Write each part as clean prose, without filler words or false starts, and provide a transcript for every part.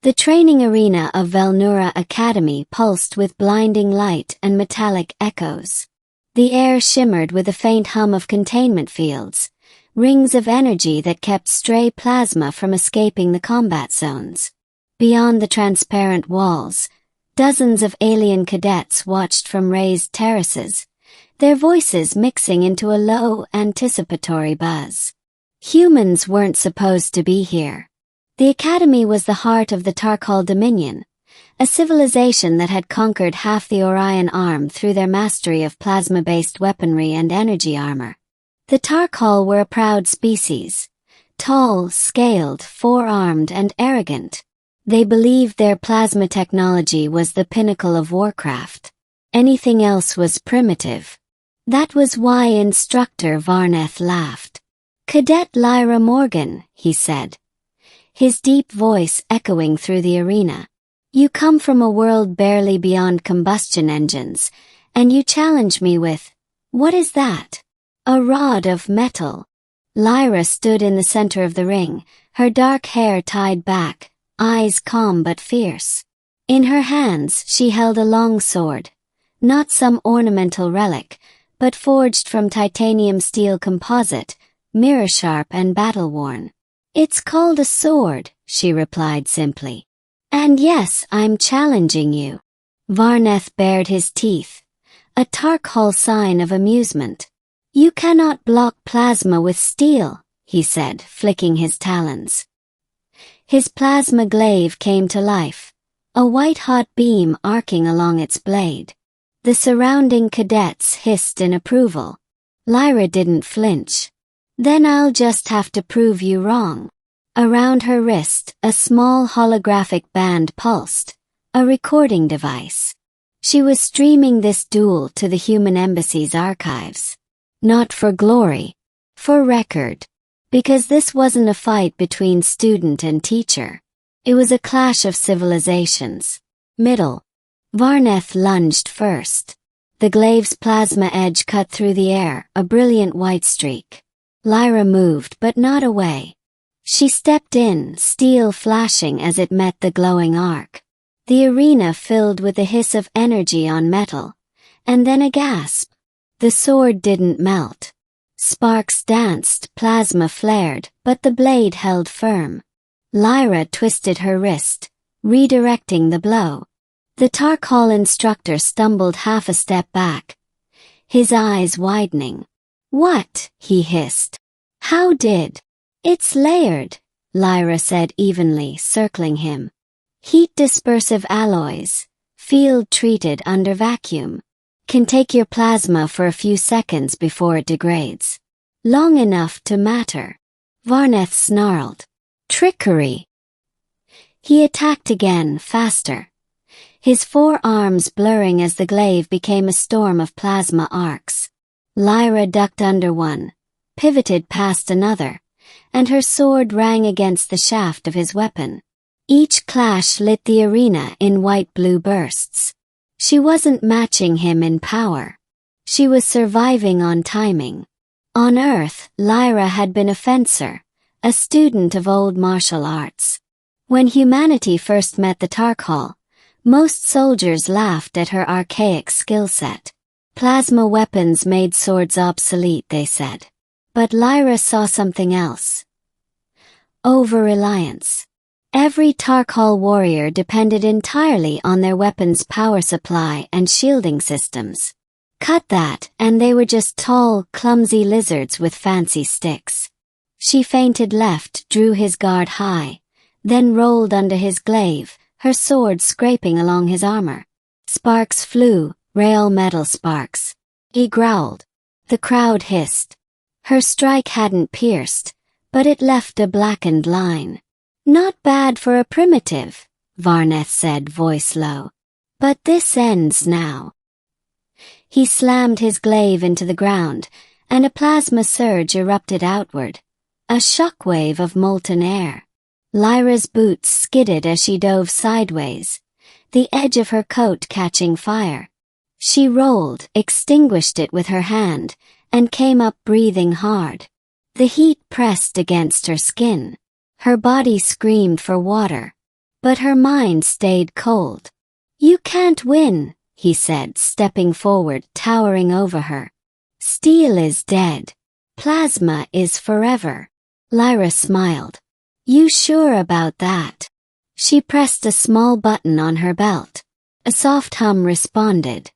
The training arena of Vel'Nura Academy pulsed with blinding light and metallic echoes. The air shimmered with a faint hum of containment fields, rings of energy that kept stray plasma from escaping the combat zones. Beyond the transparent walls, dozens of alien cadets watched from raised terraces, their voices mixing into a low, anticipatory buzz. Humans weren't supposed to be here. The Academy was the heart of the Tarkhaal Dominion, a civilization that had conquered half the Orion Arm through their mastery of plasma-based weaponry and energy armor. The Tarkhaal were a proud species, tall, scaled, four-armed, and arrogant. They believed their plasma technology was the pinnacle of warcraft. Anything else was primitive. That was why Instructor Varneth laughed. "Cadet Lyra Morgan," he said, his deep voice echoing through the arena. "You come from a world barely beyond combustion engines, and you challenge me with, what is that?" "A rod of metal." Lyra stood in the center of the ring, her dark hair tied back, eyes calm but fierce. In her hands she held a long sword, not some ornamental relic, but forged from titanium steel composite, mirror-sharp and battle-worn. "It's called a sword," she replied simply. "And yes, I'm challenging you." Varneth bared his teeth, a Tarkhaal sign of amusement. "You cannot block plasma with steel," he said, flicking his talons. His plasma glaive came to life, a white-hot beam arcing along its blade. The surrounding cadets hissed in approval. Lyra didn't flinch. "Then I'll just have to prove you wrong." Around her wrist, a small holographic band pulsed, a recording device. She was streaming this duel to the human embassy's archives. Not for glory, for record. Because this wasn't a fight between student and teacher. It was a clash of civilizations. Middle. Varneth lunged first. The glaive's plasma edge cut through the air, a brilliant white streak. Lyra moved, but not away. She stepped in, steel flashing as it met the glowing arc. The arena filled with the hiss of energy on metal, and then a gasp. The sword didn't melt. Sparks danced, plasma flared, but the blade held firm. Lyra twisted her wrist, redirecting the blow. The Tarkhaal instructor stumbled half a step back, his eyes widening. "What?" he hissed. "How did?" "It's layered," Lyra said evenly, circling him. "Heat-dispersive alloys, field-treated under vacuum. Can take your plasma for a few seconds before it degrades. Long enough to matter." Varneth snarled. "Trickery!" He attacked again, faster. His forearms blurring as the glaive became a storm of plasma arcs. Lyra ducked under one, pivoted past another, and her sword rang against the shaft of his weapon. Each clash lit the arena in white-blue bursts. She wasn't matching him in power. She was surviving on timing. On Earth, Lyra had been a fencer, a student of old martial arts. When humanity first met the Tarkhaal, most soldiers laughed at her archaic skill set. Plasma weapons made swords obsolete, they said. But Lyra saw something else. Over-reliance. Every Tarkhaal warrior depended entirely on their weapons' power supply and shielding systems. Cut that, and they were just tall, clumsy lizards with fancy sticks. She feinted left, drew his guard high, then rolled under his glaive, her sword scraping along his armor. Sparks flew, rail metal sparks. He growled. The crowd hissed. Her strike hadn't pierced, but it left a blackened line. "Not bad for a primitive," Varneth said, voice low. "But this ends now." He slammed his glaive into the ground, and a plasma surge erupted outward, a shockwave of molten air. Lyra's boots skidded as she dove sideways, the edge of her coat catching fire. She rolled, extinguished it with her hand, and came up breathing hard. The heat pressed against her skin. Her body screamed for water. but her mind stayed cold. "You can't win," he said, stepping forward, towering over her. "Steel is dead. Plasma is forever." Lyra smiled. "You sure about that?" She pressed a small button on her belt. A soft hum responded.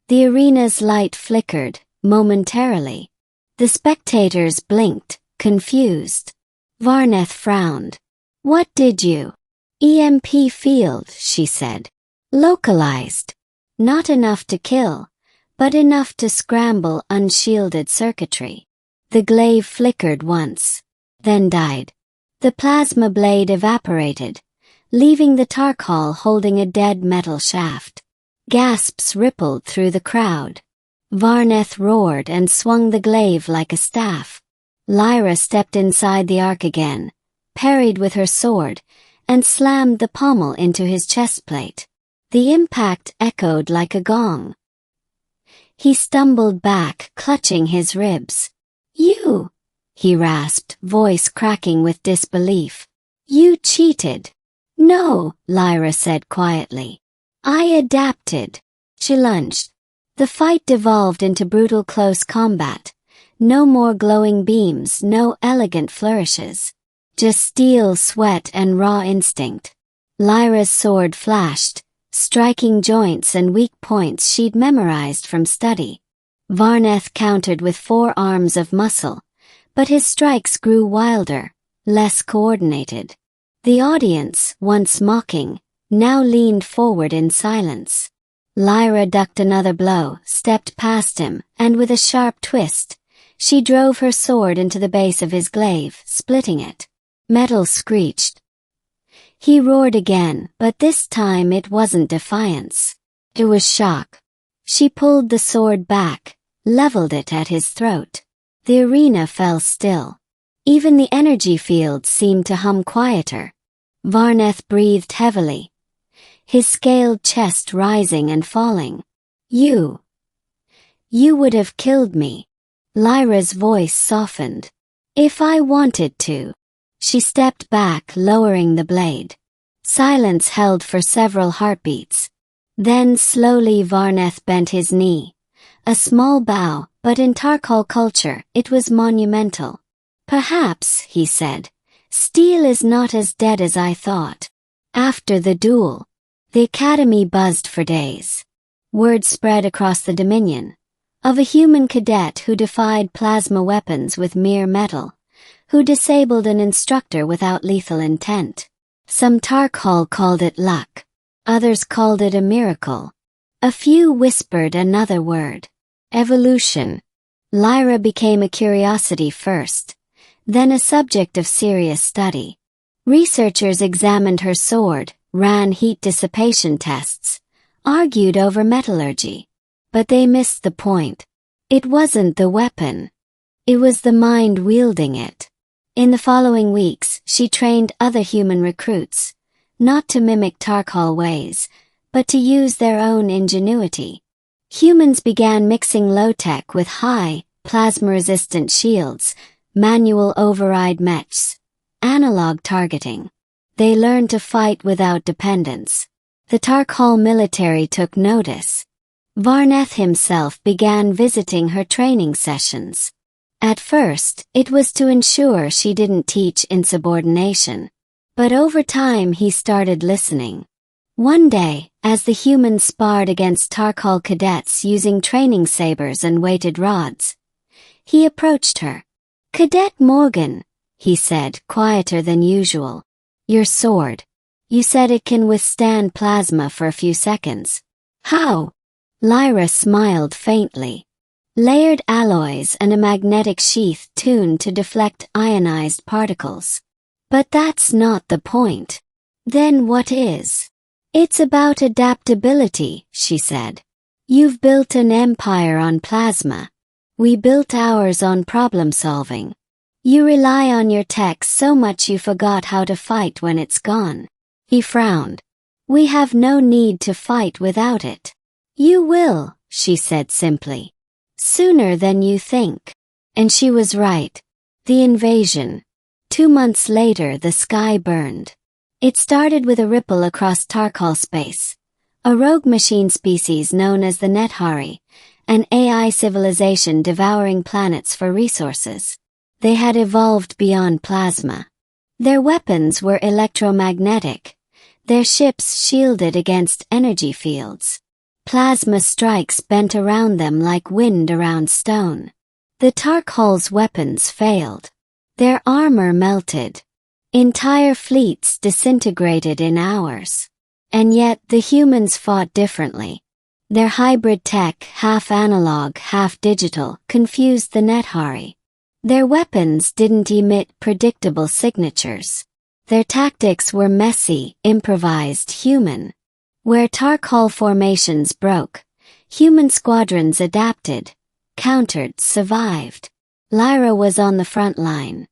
The arena's light flickered, momentarily. The spectators blinked, confused. Varneth frowned. "What did you?" "EMP field," she said. "Localized. Not enough to kill, but enough to scramble unshielded circuitry." The glaive flickered once, then died. The plasma blade evaporated, leaving the Tarkhaal holding a dead metal shaft. Gasps rippled through the crowd. Varneth roared and swung the glaive like a staff. Lyra stepped inside the arc again, parried with her sword, and slammed the pommel into his chestplate. The impact echoed like a gong. He stumbled back, clutching his ribs. "You!" he rasped, voice cracking with disbelief. "You cheated." "No," Lyra said quietly. "I adapted." She lunged. The fight devolved into brutal close combat. No more glowing beams, no elegant flourishes. Just steel, sweat, and raw instinct. Lyra's sword flashed, striking joints and weak points she'd memorized from study. Varneth countered with 4 arms of muscle, but his strikes grew wilder, less coordinated. The audience, once mocking, now leaned forward in silence. Lyra ducked another blow, stepped past him, and with a sharp twist, she drove her sword into the base of his glaive, splitting it. Metal screeched. He roared again, but this time it wasn't defiance. It was shock. She pulled the sword back, leveled it at his throat. The arena fell still. Even the energy field seemed to hum quieter. Varneth breathed heavily, his scaled chest rising and falling. You would have killed me." Lyra's voice softened. "If I wanted to." She stepped back, lowering the blade. Silence held for several heartbeats. Then slowly Varneth bent his knee. A small bow, but in Tarkhaal culture, it was monumental. "Perhaps," he said, "steel is not as dead as I thought." After the duel, the academy buzzed for days. Word spread across the Dominion of a human cadet who defied plasma weapons with mere metal, who disabled an instructor without lethal intent. Some Tarkhaal called it luck. Others called it a miracle. A few whispered another word: evolution. Lyra became a curiosity first, then a subject of serious study. Researchers examined her sword, ran heat dissipation tests, argued over metallurgy. But they missed the point. It wasn't the weapon. It was the mind wielding it. In the following weeks, she trained other human recruits, not to mimic Tarkhaal ways, but to use their own ingenuity. Humans began mixing low-tech with high, plasma-resistant shields, manual override mechs, analog targeting. They learned to fight without dependence. The Tarkhaal military took notice. Varneth himself began visiting her training sessions. At first, it was to ensure she didn't teach insubordination. But over time he started listening. One day, as the humans sparred against Tarkhaal cadets using training sabers and weighted rods, he approached her. "Cadet Morgan," he said, quieter than usual. "Your sword. You said it can withstand plasma for a few seconds. How?" Lyra smiled faintly. "Layered alloys and a magnetic sheath tuned to deflect ionized particles." "But that's not the point." "Then what is?" "It's about adaptability," she said. "You've built an empire on plasma. We built ours on problem solving. You rely on your tech so much you forgot how to fight when it's gone." He frowned. "We have no need to fight without it." "You will," she said simply. "Sooner than you think." And she was right. The invasion. 2 months later the sky burned. It started with a ripple across Tarkhaal space, a rogue machine species known as the Nethari, an AI civilization devouring planets for resources. They had evolved beyond plasma. Their weapons were electromagnetic, their ships shielded against energy fields. Plasma strikes bent around them like wind around stone. The Tarkhaal's weapons failed. Their armor melted. Entire fleets disintegrated in hours. And yet the humans fought differently. Their hybrid tech, half analog, half digital, confused the Nethari. Their weapons didn't emit predictable signatures. Their tactics were messy, improvised, human. Where Tarkhaal formations broke, human squadrons adapted, countered, survived. Lyra was on the front line.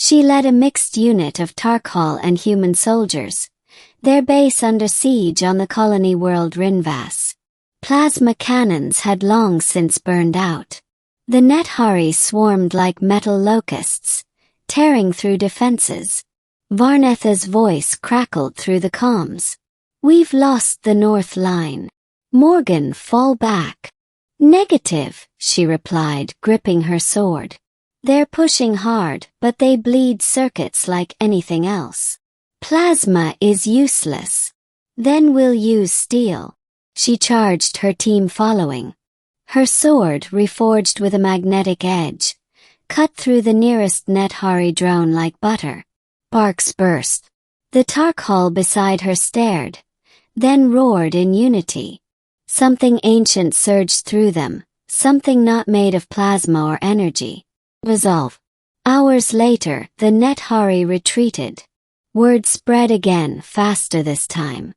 She led a mixed unit of Tarkhaal and human soldiers, their base under siege on the colony world Rinvas. Plasma cannons had long since burned out. The Nethari swarmed like metal locusts, tearing through defenses. Varnetha's voice crackled through the comms. "We've lost the North Line. Morgan, fall back." "Negative," she replied, gripping her sword. "They're pushing hard, but they bleed circuits like anything else. Plasma is useless. Then we'll use steel." She charged, her team following. Her sword, reforged with a magnetic edge, cut through the nearest Nethari drone like butter. Sparks burst. The Tarkhaal beside her stared, then roared in unity. Something ancient surged through them, something not made of plasma or energy. Resolve. Hours later, the Nethari retreated. Word spread again, faster this time.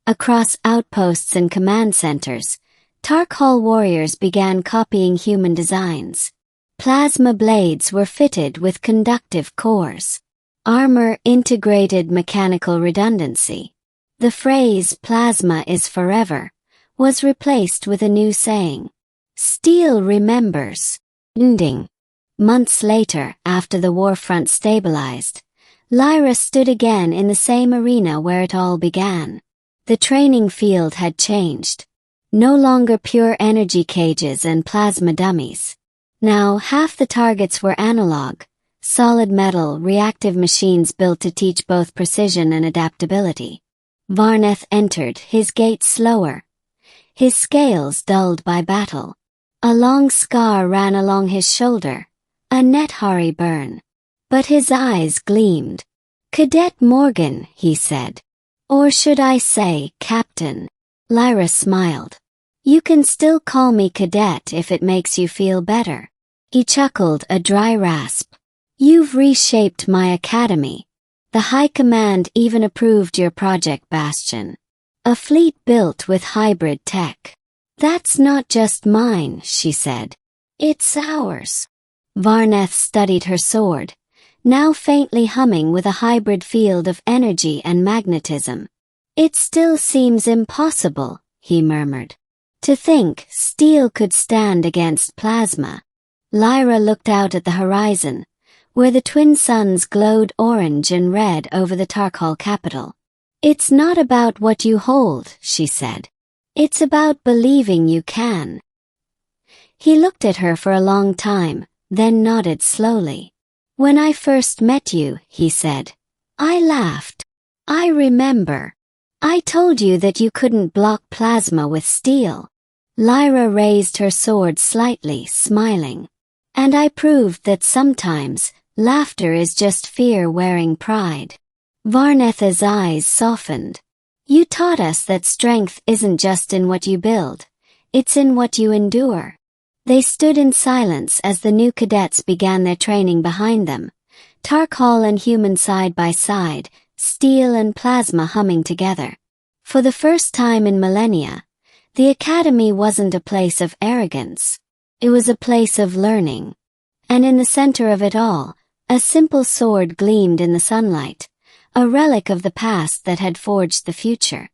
Across outposts and command centers, Tarkhaal warriors began copying human designs. Plasma blades were fitted with conductive cores. Armor integrated mechanical redundancy. The phrase "plasma is forever" was replaced with a new saying, "Steel remembers." Ending. Months later, after the war front stabilized, Lyra stood again in the same arena where it all began. The training field had changed. No longer pure energy cages and plasma dummies. Now half the targets were analog, solid metal, reactive machines built to teach both precision and adaptability. Varneth entered, his gait slower, his scales dulled by battle. A long scar ran along his shoulder, a Nethari burn. But his eyes gleamed. "Cadet Morgan," he said. "Or should I say, Captain?" Lyra smiled. "You can still call me Cadet if it makes you feel better." He chuckled, a dry rasp. "You've reshaped my academy. The High Command even approved your Project Bastion. A fleet built with hybrid tech." "That's not just mine," she said. "It's ours." Varneth studied her sword, now faintly humming with a hybrid field of energy and magnetism. "It still seems impossible," he murmured. "To think steel could stand against plasma." Lyra looked out at the horizon, where the twin suns glowed orange and red over the Tarkhaal capital. "It's not about what you hold," she said. "It's about believing you can." He looked at her for a long time, then nodded slowly. "When I first met you," he said, "I laughed. I remember. I told you that you couldn't block plasma with steel." Lyra raised her sword slightly, smiling. "And I proved that sometimes, laughter is just fear wearing pride." Varnetha's eyes softened. "You taught us that strength isn't just in what you build, it's in what you endure." They stood in silence as the new cadets began their training behind them, Tarkhaal and human side by side, steel and plasma humming together. For the first time in millennia, the academy wasn't a place of arrogance. It was a place of learning. And in the center of it all, a simple sword gleamed in the sunlight, a relic of the past that had forged the future.